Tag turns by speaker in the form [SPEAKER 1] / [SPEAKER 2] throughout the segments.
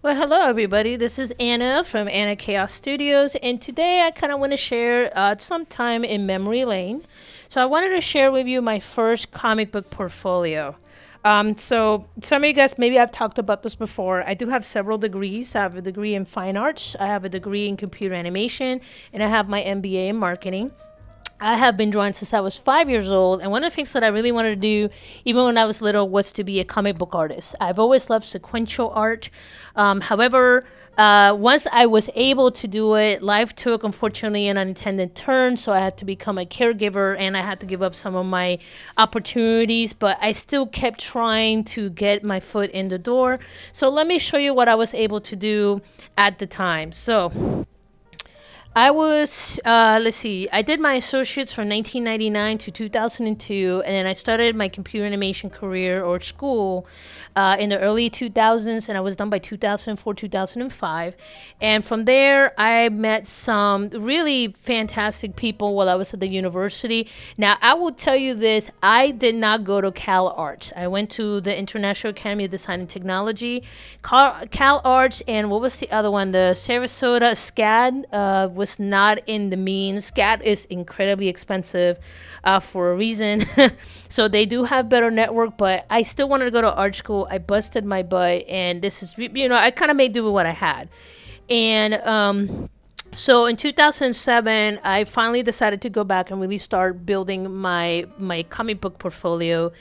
[SPEAKER 1] Well, hello everybody. This is Anna from Anna Chaos Studios, and today I kind of want to share some time in memory lane. So I wanted to share with you my first comic book portfolio. So some of you guys, maybe I've talked about this before. I do have several degrees. I have a degree in fine arts, I have a degree in computer animation, and I have my MBA in marketing. I have been drawing since I was 5 years old, and one of the things that I really wanted to do, even when I was little, was to be a comic book artist. I've always loved sequential art. However, once I was able to do it, life took, unfortunately, an unintended turn, so I had to become a caregiver and I had to give up some of my opportunities, but I still kept trying to get my foot in the door. So let me show you what I was able to do at the time. So let's see, I did my associates from 1999 to 2002, and then I started my computer animation career or school in the early 2000s, and I was done by 2004, 2005. And from there, I met some really fantastic people while I was at the university. Now, I will tell you this, I did not go to Cal Arts. I went to the International Academy of Design and Technology, Cal Arts, and what was the other one? The Sarasota SCAD was not in the means. SCAD is incredibly expensive for a reason. So they do have better network, but I still wanted to go to art school. I busted my butt, and this is, I kind of made do with what I had. And so in 2007, I finally decided to go back and really start building my comic book portfolio.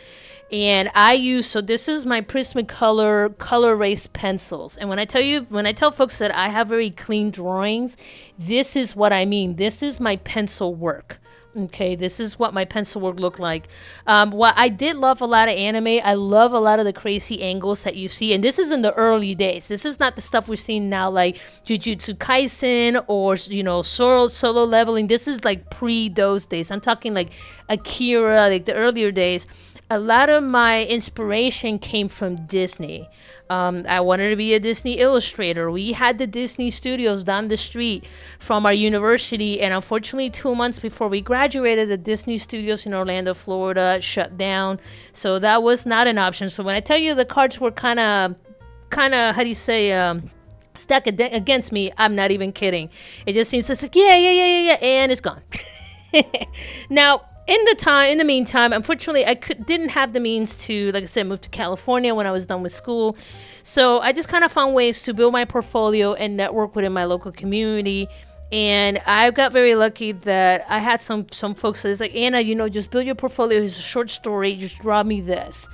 [SPEAKER 1] And I use, so this is my Prismacolor color erase pencils. And when I tell folks that I have very clean drawings, this is what I mean. This is my pencil work. Okay, this is what my pencil work looked like. What I did love a lot of anime. I love a lot of the crazy angles that you see, and this is in the early days. This is not the stuff we're seeing now, like Jujutsu Kaisen or solo leveling. This is like pre those days. I'm talking like Akira, like the earlier days. A lot of my inspiration came from Disney. I wanted to be a Disney illustrator. We had the Disney studios down the street from our university, and unfortunately, 2 months before we graduated, the Disney studios in Orlando, Florida, shut down. So that was not an option. So when I tell you the cards were how do you say, stacked against me, I'm not even kidding. It just seems like yeah, and it's gone. Now, in the meantime, unfortunately, didn't have the means to, like I said, move to California when I was done with school. So I just kind of found ways to build my portfolio and network within my local community. And I got very lucky that I had some folks that is like, Anna, just build your portfolio. It's a short story. Just draw me this.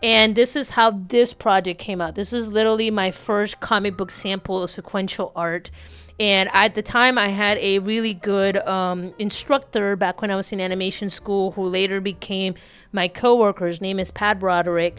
[SPEAKER 1] And this is how this project came out. This is literally my first comic book sample of sequential art. And at the time, I had a really good instructor back when I was in animation school who later became my coworker. His name is Pat Broderick.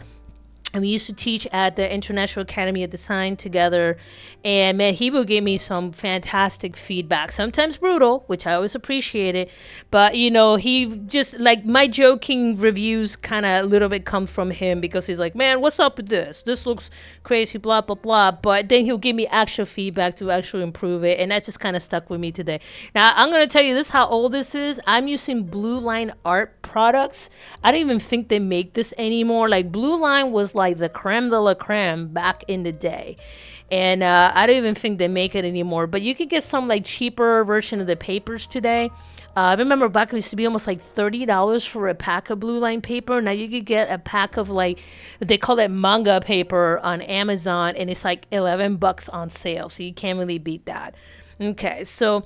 [SPEAKER 1] And we used to teach at the International Academy of Design together. And man, he would give me some fantastic feedback, sometimes brutal, which I always appreciated. But, he just, like, my joking reviews kind of a little bit come from him because he's like, man, what's up with this? This looks crazy, blah, blah, blah. But then he'll give me actual feedback to actually improve it. And that just kind of stuck with me today. Now, I'm going to tell you this, how old this is. I'm using Blue Line Art products. I don't even think they make this anymore. Like, Blue Line was like the creme de la creme back in the day. And I don't even think they make it anymore. But you can get some like cheaper version of the papers today. I remember back it used to be almost like $30 for a pack of Blue Line paper. Now you could get a pack of, like, they call it manga paper on Amazon, and it's like $11 on sale. So you can't really beat that. Okay, so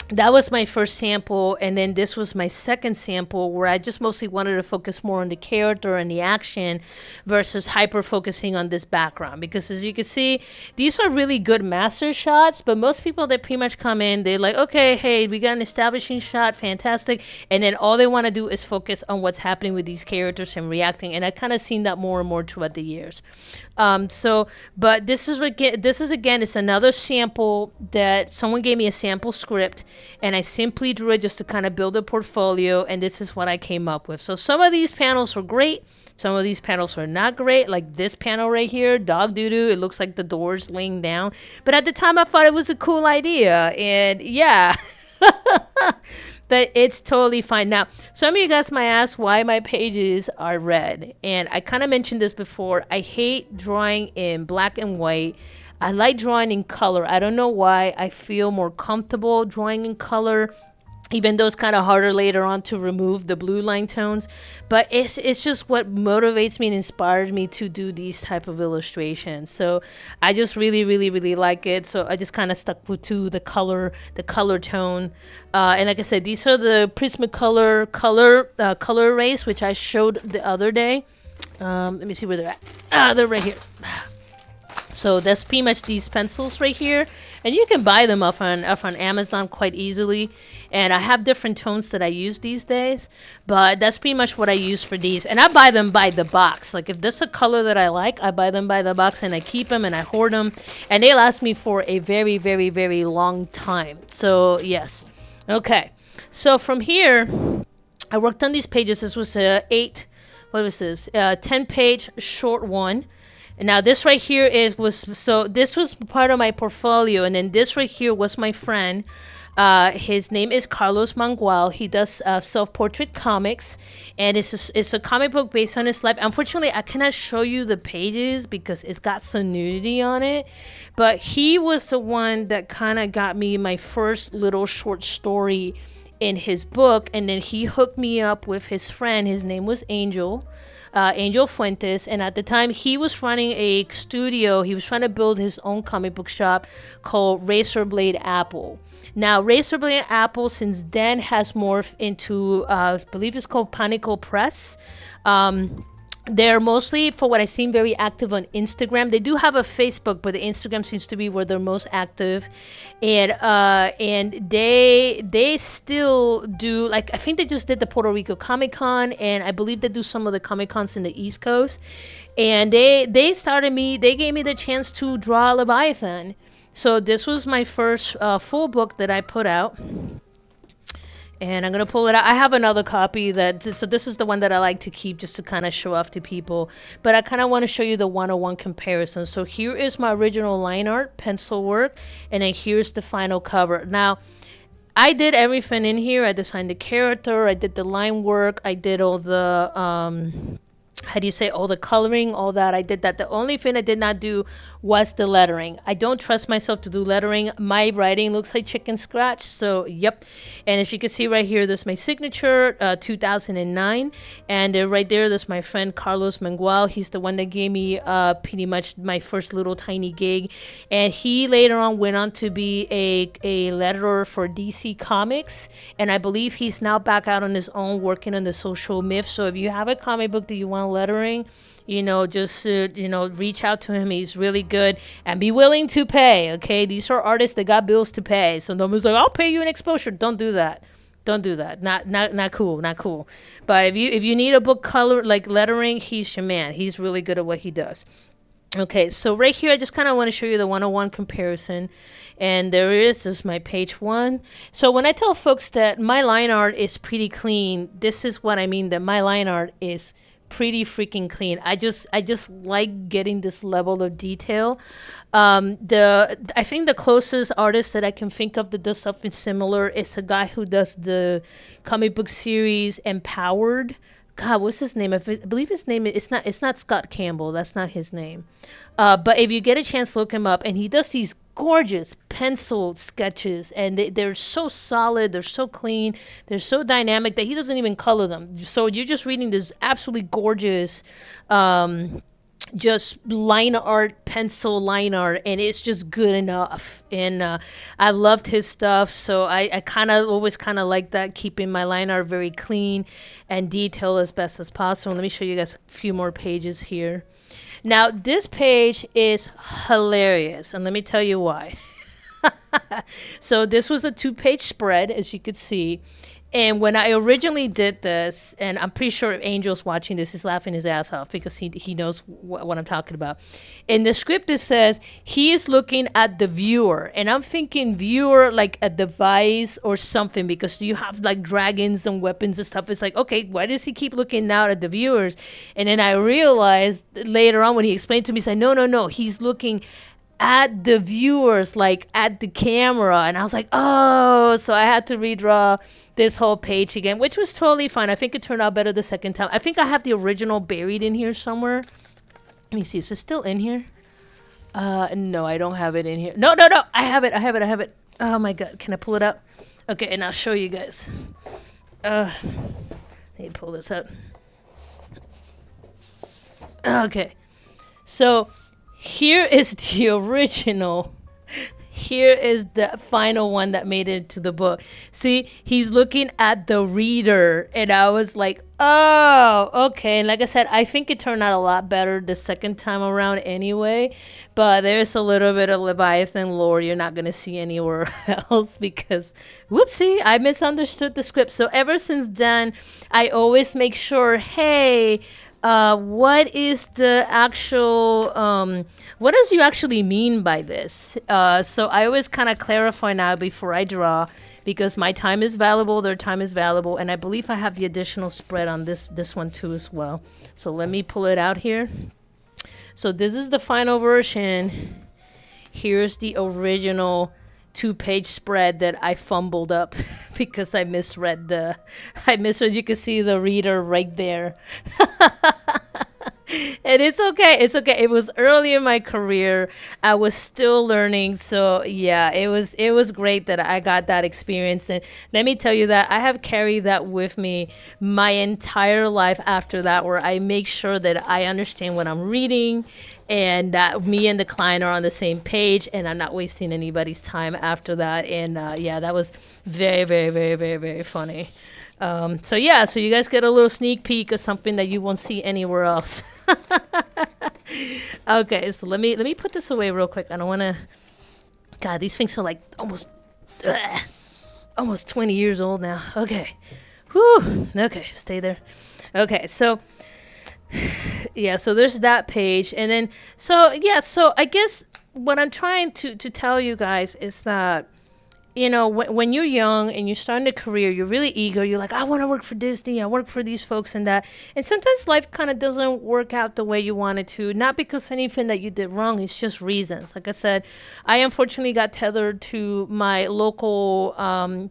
[SPEAKER 1] that was my first sample, and then this was my second sample where I just mostly wanted to focus more on the character and the action versus hyper focusing on this background, because as you can see, these are really good master shots, but most people that pretty much come in, they're like, okay, hey, we got an establishing shot, fantastic, and then all they want to do is focus on what's happening with these characters and reacting, and I've kind of seen that more and more throughout the years. But this is again, it's another sample that someone gave me a sample script, and I simply drew it just to kind of build a portfolio, and this is what I came up with. So some of these panels were great, some of these panels were not great, like this panel right here, dog doo-doo, it looks like the door's laying down, but at the time I thought it was a cool idea, and yeah. But it's totally fine. Now, some of you guys might ask why my pages are red. And I kind of mentioned this before. I hate drawing in black and white. I like drawing in color. I don't know why. I feel more comfortable drawing in color, even though it's kind of harder later on to remove the blue line tones. But it's just what motivates me and inspires me to do these type of illustrations. So I just really like it. So I just kind of stuck to the color tone. And like I said, these are the Prismacolor color erase, which I showed the other day. Let me see where they're at. They're right here. So that's pretty much these pencils right here, and you can buy them off on Amazon quite easily. And I have different tones that I use these days, but that's pretty much what I use for these. And I buy them by the box. Like if there's a color that I like, I buy them by the box and I keep them and I hoard them, and they last me for a very long time. So yes, okay. So from here, I worked on these pages. This was what was this? 10-page short one. And now this right here this was part of my portfolio, and then this right here was my friend. His name is Carlos Mangual. He does self-portrait comics, and it's a comic book based on his life. Unfortunately, I cannot show you the pages because it's got some nudity on it. But he was the one that kind of got me my first little short story in his book, and then he hooked me up with his friend. His name was Angel Fuentes, and at the time he was running a studio. He was trying to build his own comic book shop called Razorblade Apple. Now Razorblade Apple since then has morphed into I believe it's called Panico Press. They're mostly, for what I seem, very active on Instagram. They do have a Facebook, but the Instagram seems to be where they're most active. And they still do, like, I think they just did the Puerto Rico Comic Con, and I believe they do some of the Comic Cons in the East Coast. And they gave me the chance to draw Leviathan. So this was my first full book that I put out. And I'm going to pull it out. I have another copy so this is the one that I like to keep just to kind of show off to people. But I kind of want to show you the 101 comparison. So here is my original line art, pencil work, and then here's the final cover. Now, I did everything in here. I designed the character, I did the line work, I did all the, all the coloring, all that. I did that. The only thing I did not do was the lettering. I don't trust myself to do lettering. My writing looks like chicken scratch, so yep. And as you can see right here, there's my signature, 2009, and right there's my friend Carlos Mangual. He's the one that gave me pretty much my first little tiny gig, and he later on went on to be a letterer for DC Comics, and I believe he's now back out on his own working on the Social Myth. So if you have a comic book that you want lettering, just reach out to him. He's really good, and be willing to pay. Okay, these are artists that got bills to pay. So nobody's like, I'll pay you an exposure. Don't do that. Not cool. But if you need a book color like lettering, he's your man. He's really good at what he does. Okay, so right here I just kind of want to show you the 101 comparison. And this is my page one. So when I tell folks that my line art is pretty clean, this is what I mean, that my line art is pretty freaking clean. I just like getting this level of detail. I think the closest artist that I can think of that does something similar is a guy who does the comic book series Empowered. God, what's his name? I believe his name is, it's not Scott Campbell. That's not his name. But if you get a chance, look him up. And he does these gorgeous pencil sketches, and they're so solid, they're so clean, they're so dynamic that he doesn't even color them. So you're just reading this absolutely gorgeous just pencil line art, and it's just good enough. And I loved his stuff, so I kind of always kind of like that, keeping my line art very clean and detailed as best as possible. Let me show you guys a few more pages here. Now this page is hilarious, and let me tell you why. So this was a 2-page spread, as you could see. And when I originally did this, and I'm pretty sure if Angel's watching this, he's laughing his ass off because he knows what I'm talking about. In the script, it says he is looking at the viewer. And I'm thinking viewer like a device or something, because you have like dragons and weapons and stuff. It's like, okay, why does he keep looking out at the viewers? And then I realized later on when he explained to me, he said, no, he's looking at the viewers, like at the camera. And I was like, oh, so I had to redraw this whole page again, which was totally fine. I think it turned out better the second time. I think I have the original buried in here somewhere. Let me see, is it still in here? No, I don't have it in here. No, no, no. I have it. I have it. I have it. Oh my god. Can I pull it up? Okay, and I'll show you guys. Let me pull this up. Okay. So here is the original. Here is the final one that made it to the book. See, he's looking at the reader, and I was like, oh, okay. And like I said, I think it turned out a lot better the second time around anyway. But there's a little bit of Leviathan lore you're not going to see anywhere else because, whoopsie, I misunderstood the script. So ever since then, I always make sure, hey, what is the actual, what does you actually mean by this? So I always kind of clarify now before I draw because my time is valuable, their time is valuable, and I believe I have the additional spread on this one too as well. So let me pull it out here. So this is the final version. Here's the original 2-page spread that I fumbled up because I misread. You can see the reader right there. And it's okay. It's okay. It was early in my career. I was still learning. So yeah, it was great that I got that experience. And let me tell you that I have carried that with me my entire life after that, where I make sure that I understand what I'm reading and that me and the client are on the same page and I'm not wasting anybody's time after that. And yeah, that was very, very, very, very, very funny. So yeah, so you guys get a little sneak peek of something that you won't see anywhere else. Okay, so let me put this away real quick. I don't want to. God, these things are like almost 20 years old now. Okay, whew. Okay, stay there. Okay, so yeah, so there's that page, and then so yeah, so I guess what I'm trying to tell you guys is that, you know, when you're young and you're starting a career, you're really eager. You're like, I want to work for Disney. I work for these folks and that. And sometimes life kind of doesn't work out the way you want it to. Not because anything that you did wrong. It's just reasons. Like I said, I unfortunately got tethered to my local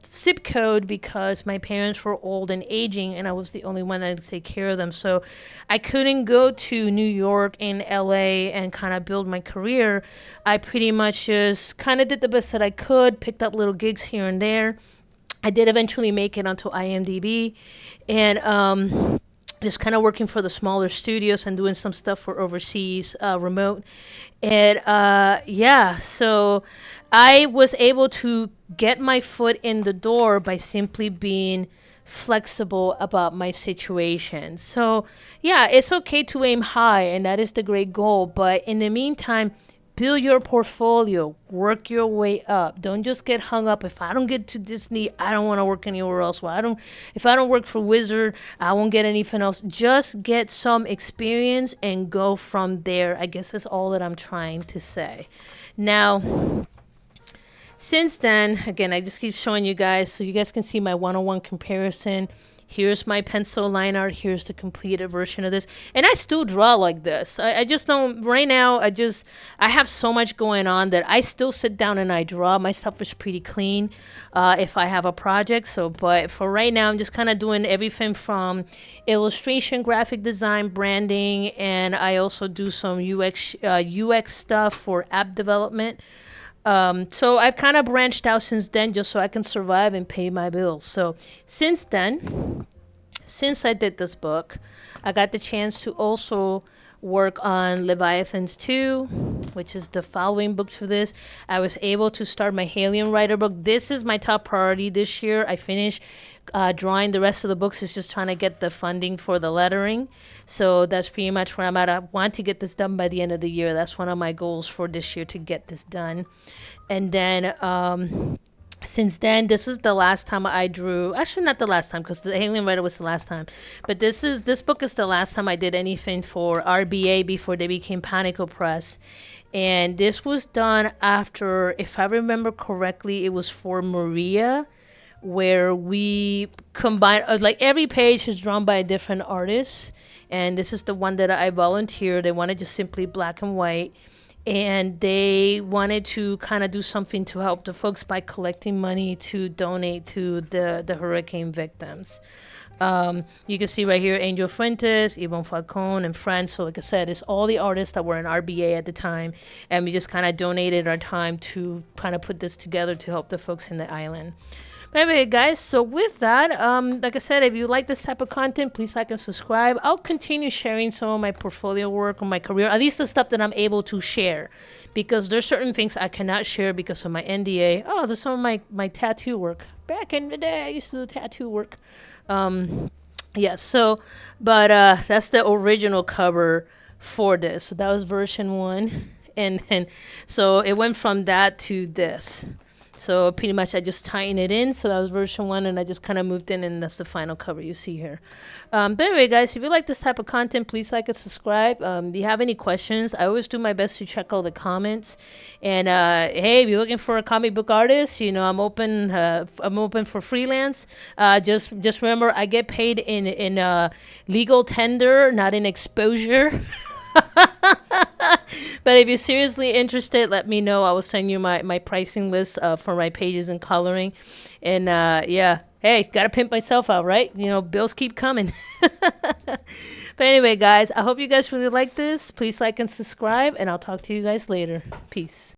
[SPEAKER 1] zip code because my parents were old and aging, and I was the only one that could take care of them. So I couldn't go to New York and LA and kind of build my career. I pretty much just kind of did the best that I could, picked up little gigs here and there. I did eventually make it onto IMDb, and just kind of working for the smaller studios and doing some stuff for overseas remote. And yeah, so I was able to get my foot in the door by simply being flexible about my situation. So yeah, it's okay to aim high, and that is the great goal. But in the meantime, build your portfolio, work your way up. Don't just get hung up. If I don't get to Disney, I don't want to work anywhere else. Well, if I don't work for Wizard, I won't get anything else. Just get some experience and go from there. I guess that's all that I'm trying to say. Now, since then, again, I just keep showing you guys so you guys can see my one-on-one comparison. Here's my pencil line art. Here's the completed version of this. And I still draw like this. I just don't, right now, I have so much going on that I still sit down and I draw. My stuff is pretty clean if I have a project. So, but for right now, I'm just kind of doing everything from illustration, graphic design, branding, and I also do some UX stuff for app development. So I've kind of branched out since then just so I can survive and pay my bills. So since then, since I did this book, I got the chance to also work on Leviathans 2, which is the following book for this. I was able to start my Halion Writer book. This is my top priority this year. I finished drawing the rest of the books. Is just trying to get the funding for the lettering. So that's pretty much where I'm at. I want to get this done by the end of the year. That's one of my goals for this year, to get this done. And then since then, this is the last time I drew. Actually, not the last time, because the Halion Writer was the last time. But this book is the last time I did anything for RBA before they became Panico Press. And this was done after, if I remember correctly, it was for Maria, where we combine, like every page is drawn by a different artist, and this is the one that I volunteered. They wanted just simply black and white, and they wanted to kind of do something to help the folks by collecting money to donate to the hurricane victims. You can see right here Angel Fuentes, Yvonne Falcon, and friends. So like I said, it's all the artists that were in RBA at the time, and we just kind of donated our time to kind of put this together to help the folks in the island. But anyway, guys, so with that, like I said, if you like this type of content, please like and subscribe. I'll continue sharing some of my portfolio work on my career, at least the stuff that I'm able to share, because there's certain things I cannot share because of my NDA. Oh, there's some of my tattoo work. Back in the day, I used to do tattoo work. Yeah, so, but that's the original cover for this. So that was version one, and so it went from that to this. So pretty much I just tightened it in. So that was version one, and I just kind of moved in, and that's the final cover you see here. But anyway, guys, if you like this type of content, please like and subscribe. If you have any questions, I always do my best to check all the comments. And hey, if you're looking for a comic book artist, you know I'm open. I'm open for freelance. Just remember, I get paid in legal tender, not in exposure. But if you're seriously interested, let me know. I will send you my pricing list for my pages and coloring. And yeah, hey, gotta pimp myself out, right? You know, bills keep coming. But anyway, guys, I hope you guys really like this. Please like and subscribe, and I'll talk to you guys later. Peace.